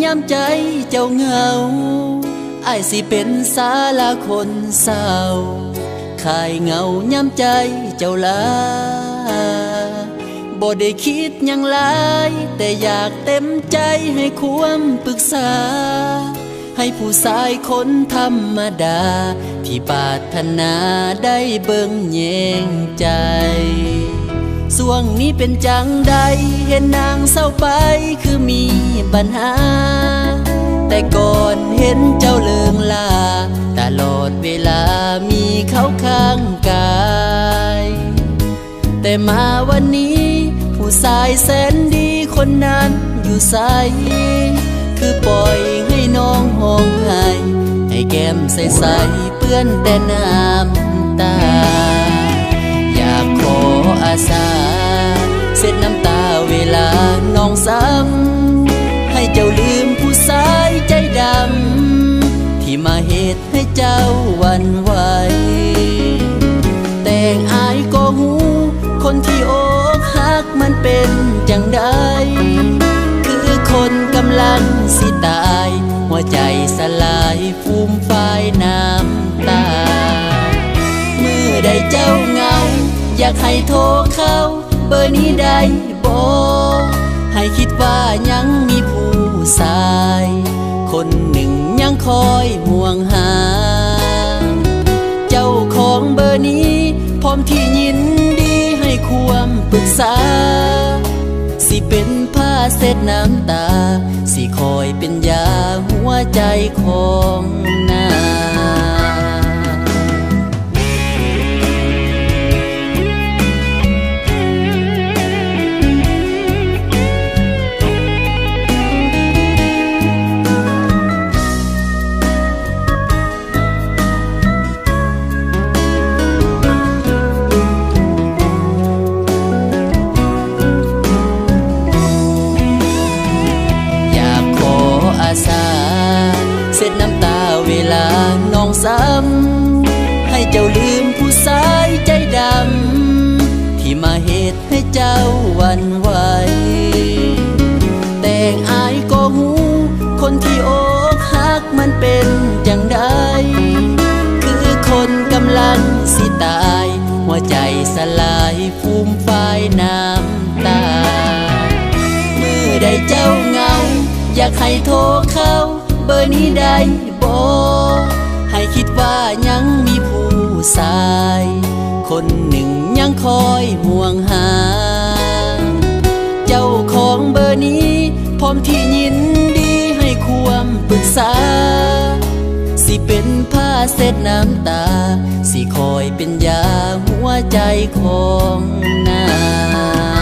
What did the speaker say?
ย้ำใจเจ้าเหงาอ้ายสิเป็นศาลาคนเศร้าคลายเหงาย้ำใจเจ้าลาบ่ได้คิดหยังหลายแต่อยากเต็มใจให้ความปรึกษาให้ผู้ชายคนธรรมดาที่ปรารถนาได้เบิ่งแยงใจส่วงนี้เป็นจังใดเห็นนางเศร้าไปคือมีปัญหาแต่ก่อนเห็นเจ้าเลิงลาตลอดเวลามีเขาข้างกายแต่มาวันนี้ผู้ชายแสนดีคนนั้นอยู่ไสคือปล่อยให้น้องห้องไห้ให้แก้มใสๆเปื้อนแต่น้ำตาอยากขออาสาเช็ดน้ำตาเวลาน้องซ้ำให้เจ้าลืมผู้ชายใจดำที่มาเหตุให้เจ้าหวั่นไหวแต่งอายก็หูคนที่อกหักมันเป็นจังใดคือคนกำลังสิตายหัวใจสลายฟูมฟายน้ำตาเมื่อใดเจ้าเหงาอยากให้โทรเข้าเบอร์นี้ได้บ่ให้คิดว่ายังมีผู้ชายคนหนึ่งยังคอยห่วงหาเจ้าของเบอร์นี้พร้อมที่ยินดีให้ความปรึกษาสิเป็นผ้าเช็ดน้ำตาสิคอยเป็นยาหัวใจของนางเช็ดน้ำตาเวลาน้องซ้ำให้เจ้าลืมผู้ชายใจดำที่มาเหตุให้เจ้าหวั่นไหวแต่งอายก็หูคนที่อกหักมันเป็นจังใดคือคนกำลังสิตายหัวใจสลายฟูมฟายน้ำตาเมื่อใดเจ้าเหงาอยากให้โทรเข้าเบอร์นี้ได้บ่ให้คิดว่ายังมีผู้ชายคนหนึ่งยังคอยห่วงหาเจ้าของเบอร์นี้พร้อมที่ยินดีให้ความปรึกษาสิเป็นผ้าเช็ดน้ำตาสิคอยเป็นยาหัวใจของนาง